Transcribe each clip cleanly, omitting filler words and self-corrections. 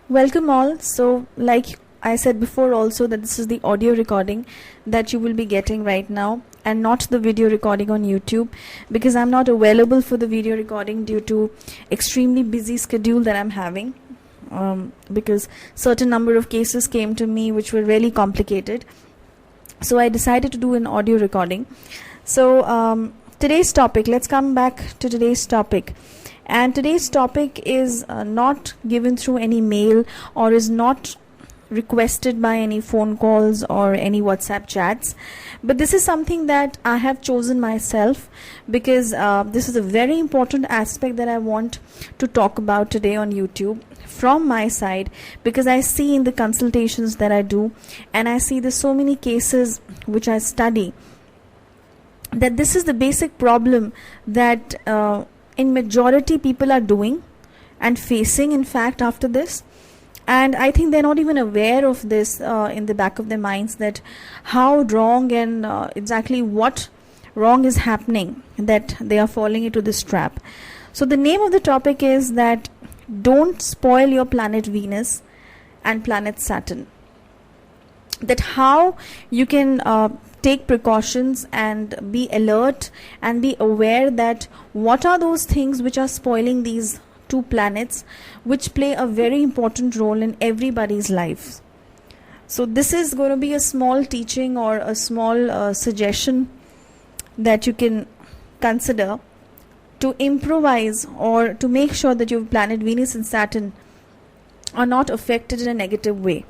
Welcome all. So like I said before also that this is the audio recording that you will be getting right now and not the video recording on YouTube, because I'm not available for the video recording due to extremely busy schedule that I'm having, because certain number of cases came to me which were really complicated. So I decided to do an audio recording. So today's topic, let's come back to today's topic. And today's topic is not given through any mail or is not requested by any phone calls or any WhatsApp chats, but this is something that I have chosen myself because this is a very important aspect that I want to talk about today on YouTube from my side, because I see in the consultations that I do and I see there's so many cases which I study that this is the basic problem that in majority people are doing and facing, in fact, after this. And I think they're not even aware of this in the back of their minds, that how wrong and exactly what wrong is happening, that they are falling into this trap. So the name of the topic is that don't spoil your planet Venus and planet Saturn. That how you can take precautions and be alert and be aware that what are those things which are spoiling these two planets which play a very important role in everybody's life. So this is going to be a small teaching or a small suggestion that you can consider to improvise or to make sure that your planet Venus and Saturn are not affected in a negative way.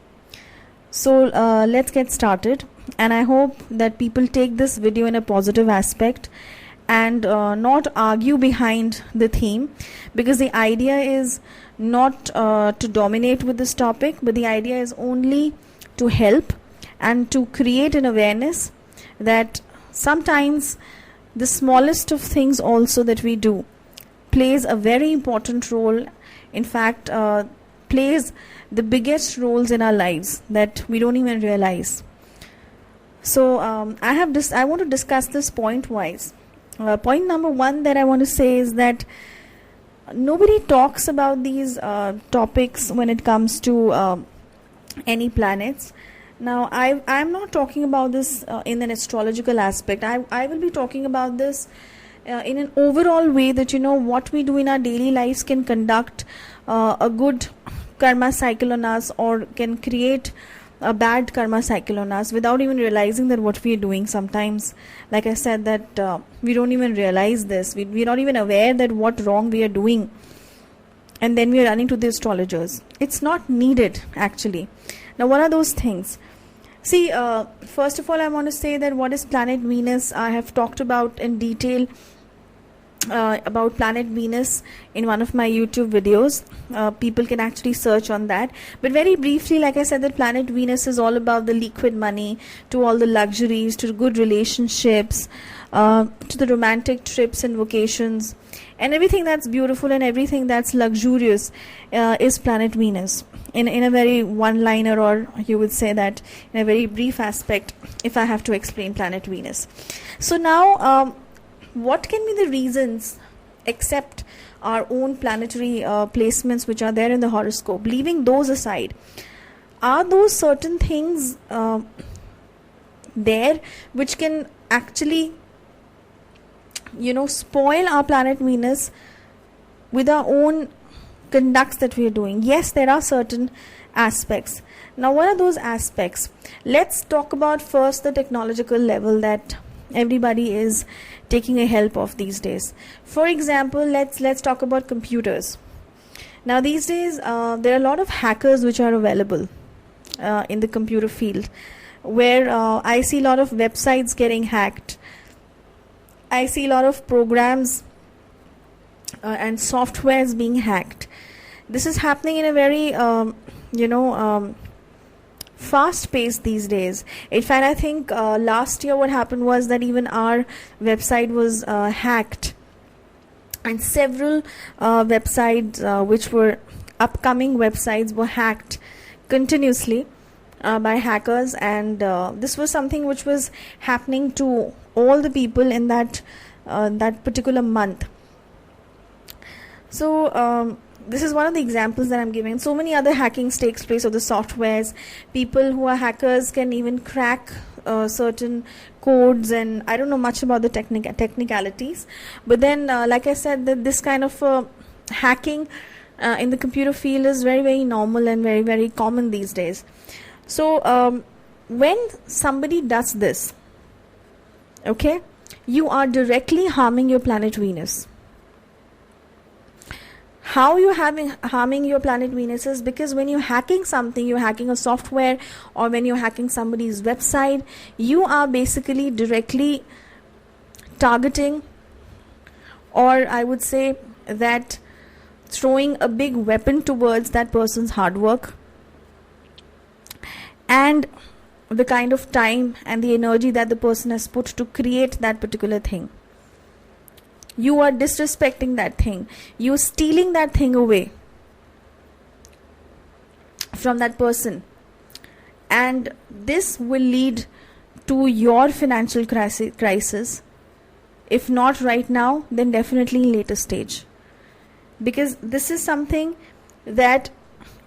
So let's get started, and I hope that people take this video in a positive aspect and not argue behind the theme, because the idea is not to dominate with this topic, but the idea is only to help and to create an awareness that sometimes the smallest of things also that we do plays a very important role, in fact plays the biggest roles in our lives that we don't even realize. So I want to discuss this point wise. Point number one that I want to say is that nobody talks about these topics when it comes to any planets. Now I'm not talking about this in an astrological aspect. I will be talking about this in an overall way, that what we do in our daily lives can conduct a good karma cycle on us or can create a bad karma cycle on us without even realizing that what we are doing. Sometimes, like I said, that we don't even realize this. We're not even aware that what wrong we are doing, and then we are running to the astrologers. It's not needed actually. Now what are those things? See, first of all, I want to say that what is planet Venus. I have talked about in detail about planet Venus in one of my YouTube videos. People can actually search on that, but very briefly, like I said, that planet Venus is all about the liquid money, to all the luxuries, to good relationships, to the romantic trips and vacations, and everything that's beautiful and everything that's luxurious is planet Venus in a very one-liner, or you would say that in a very brief aspect, if I have to explain planet Venus. So now what can be the reasons, except our own planetary placements which are there in the horoscope? Leaving those aside, are those certain things there which can actually spoil our planet Venus with our own conducts that we are doing? Yes, there are certain aspects. Now what are those aspects? Let's talk about first the technological level that everybody is taking a help of these days. For example, let's talk about computers. Now these days there are a lot of hackers which are available in the computer field, where I see a lot of websites getting hacked. I see a lot of programs and softwares being hacked. This is happening in a very fast pace these days. In fact, I think last year what happened was that even our website was hacked, and several websites which were upcoming websites were hacked continuously by hackers, and this was something which was happening to all the people in that particular month. So this is one of the examples that I'm giving. So many other hackings takes place of the softwares. People who are hackers can even crack certain codes, and I don't know much about the technicalities. But then, like I said, that this kind of hacking in the computer field is very, very normal and very, very common these days. So when somebody does this, okay, you are directly harming your planet Venus. How you harming your planet Venus is because when you're hacking something, you're hacking a software, or when you're hacking somebody's website, you are basically directly targeting, or I would say that throwing a big weapon towards that person's hard work and the kind of time and the energy that the person has put to create that particular thing. You are disrespecting that thing. You're stealing that thing away from that person. And this will lead to your financial crisis. If not right now, then definitely in later stage. Because this is something that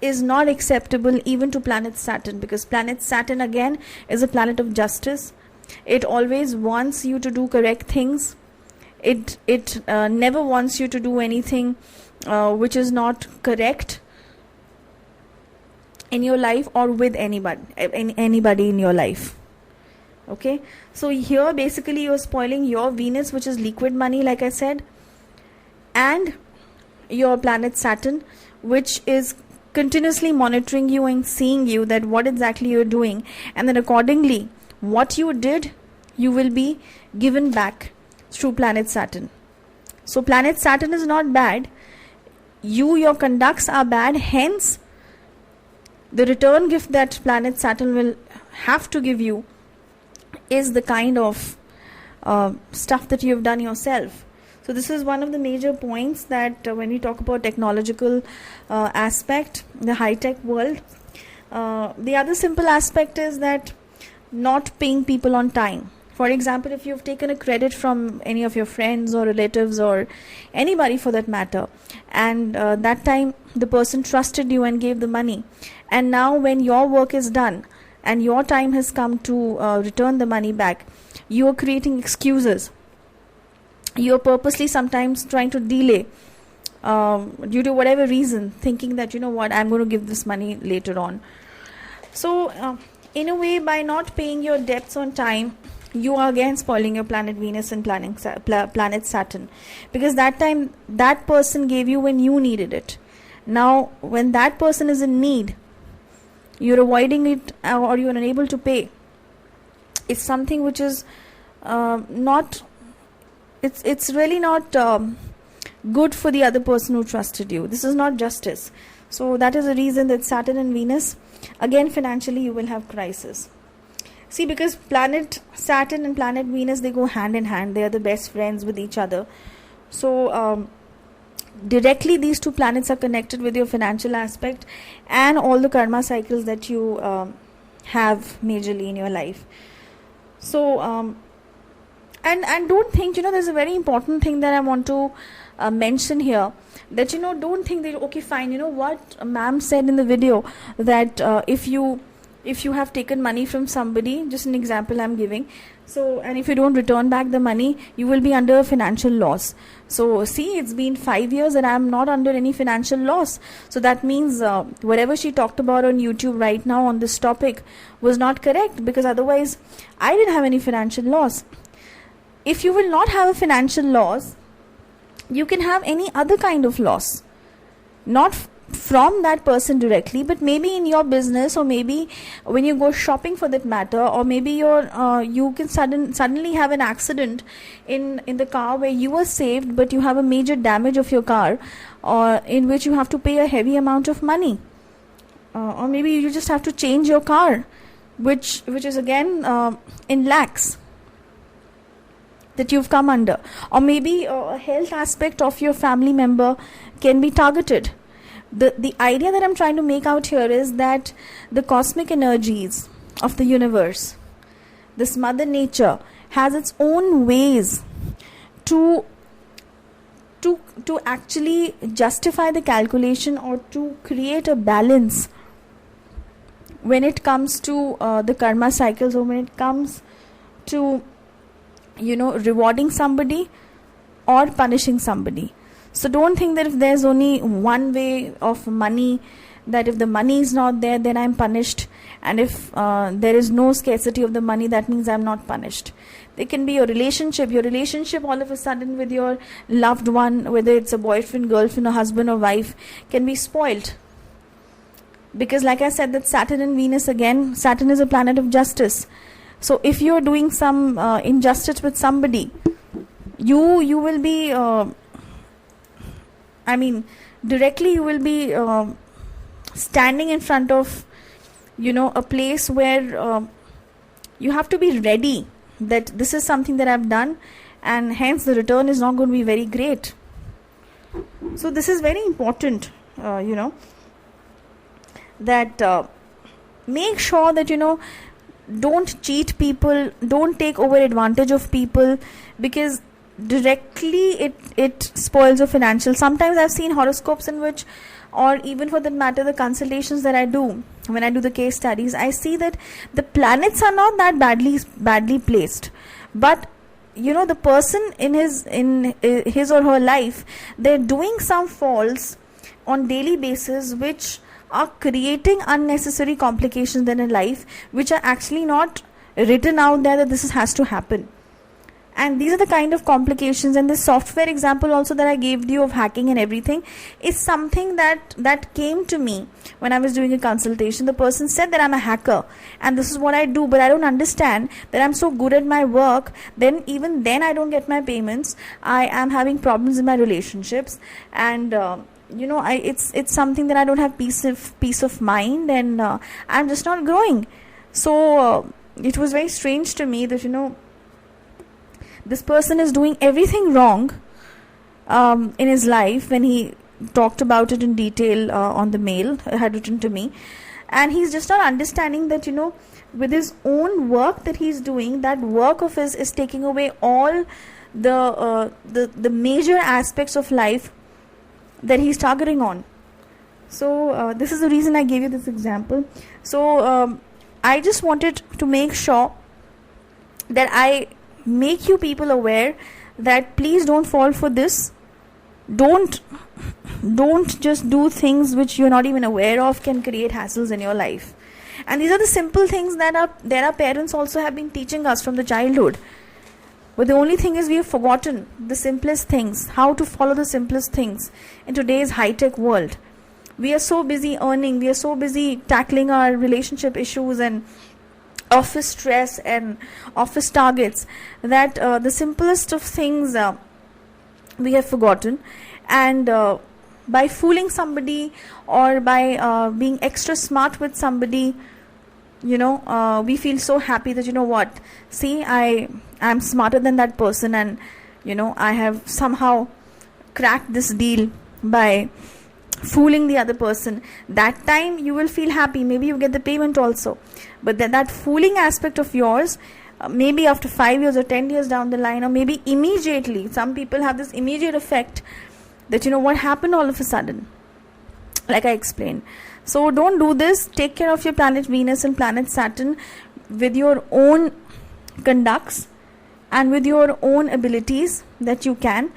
is not acceptable even to planet Saturn. Because planet Saturn again is a planet of justice. It always wants you to do correct things. It never wants you to do anything which is not correct in your life or with anybody in your life. Okay, so here basically you're spoiling your Venus, which is liquid money, like I said, and your planet Saturn, which is continuously monitoring you and seeing you that what exactly you're doing, and then accordingly what you did, you will be given back through planet Saturn. So planet Saturn is not bad. Your conducts are bad. Hence, the return gift that planet Saturn will have to give you is the kind of stuff that you have done yourself. So this is one of the major points that when we talk about technological aspect, the high-tech world. The other simple aspect is that not paying people on time. For example, if you've taken a credit from any of your friends or relatives or anybody for that matter, and that time the person trusted you and gave the money, and now when your work is done and your time has come to return the money back, you are creating excuses. You are purposely sometimes trying to delay due to whatever reason, thinking that, you know what, I'm going to give this money later on. So in a way, by not paying your debts on time, you are again spoiling your planet Venus and planet Saturn, because that time that person gave you when you needed it. Now when that person is in need, you're avoiding it or you're unable to pay. It's something which is not, it's really not good for the other person who trusted you. This is not justice. So that is the reason that Saturn and Venus, again financially you will have crisis. See, because planet Saturn and planet Venus, they go hand in hand. They are the best friends with each other. So directly these two planets are connected with your financial aspect and all the karma cycles that you have majorly in your life. So and don't think, there's a very important thing that I want to mention here, that don't think that okay fine, what ma'am said in the video, that if you have taken money from somebody, just an example I'm giving, so and if you don't return back the money, you will be under a financial loss. So see, it's been 5 years and I'm not under any financial loss. So that means whatever she talked about on YouTube right now on this topic was not correct, because otherwise I didn't have any financial loss. If you will not have a financial loss, you can have any other kind of loss, not from that person directly, but maybe in your business, or maybe when you go shopping for that matter, or maybe you can suddenly have an accident in the car where you were saved, but you have a major damage of your car, or in which you have to pay a heavy amount of money, or maybe you just have to change your car, which is again in lakhs that you've come under, or maybe a health aspect of your family member can be targeted. The idea that I'm trying to make out here is that the cosmic energies of the universe, this Mother Nature, has its own ways to to actually justify the calculation or to create a balance when it comes to the karma cycles, or when it comes to rewarding somebody or punishing somebody. So don't think that if there's only one way of money, that if the money is not there, then I'm punished, and if there is no scarcity of the money, that means I'm not punished. There can be your relationship all of a sudden with your loved one, whether it's a boyfriend, girlfriend, or husband or wife, can be spoiled. Because like I said, that Saturn and Venus, again, Saturn is a planet of justice. So if you're doing some injustice with somebody, you will be, directly you will be standing in front of, a place where you have to be ready that this is something that I've done, and hence the return is not going to be very great. So this is very important, that make sure that, don't cheat people, don't take over advantage of people, because directly it spoils your financial. Sometimes I've seen horoscopes in which, or even for that matter, the consultations that I do, when I do the case studies, I see that the planets are not that badly placed, but the person in his or her life, they're doing some faults on daily basis which are creating unnecessary complications in a life, which are actually not written out there that this has to happen. And these are the kind of complications. And this software example also that I gave you of hacking and everything is something that came to me when I was doing a consultation. The person said that I'm a hacker and this is what I do, but I don't understand that I'm so good at my work, then even then I don't get my payments. I am having problems in my relationships, and it's something that I don't have peace of mind, and I'm just not growing. So it was very strange to me that this person is doing everything wrong in his life. When he talked about it in detail on the mail had written to me, and he's just not understanding that with his own work that he's doing, that work of his is taking away all the major aspects of life that he's targeting on. So this is the reason I gave you this example. So I just wanted to make sure that I make you people aware that please don't fall for this. Don't just do things which you're not even aware of can create hassles in your life. And these are the simple things that our parents also have been teaching us from the childhood. But the only thing is we have forgotten the simplest things, how to follow the simplest things in today's high-tech world. We are so busy earning, we are so busy tackling our relationship issues and office stress and office targets, that the simplest of things we have forgotten. And by fooling somebody, or by being extra smart with somebody, we feel so happy that see, I'm smarter than that person, and I have somehow cracked this deal by fooling the other person. That time you will feel happy, maybe you get the payment also, but then that fooling aspect of yours, maybe after 5 years or 10 years down the line, or maybe immediately, some people have this immediate effect that what happened all of a sudden, like I explained. So don't do this. Take care of your planet Venus and planet Saturn with your own conducts and with your own abilities that you can.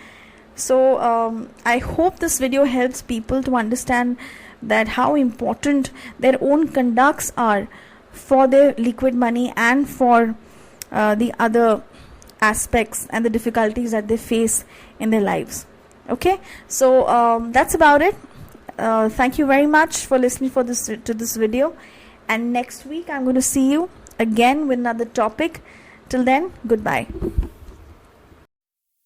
So I hope this video helps people to understand that how important their own conducts are for their liquid money and for the other aspects and the difficulties that they face in their lives. Okay, so that's about it. Thank you very much for listening to this video, and next week I'm going to see you again with another topic. Till then, goodbye.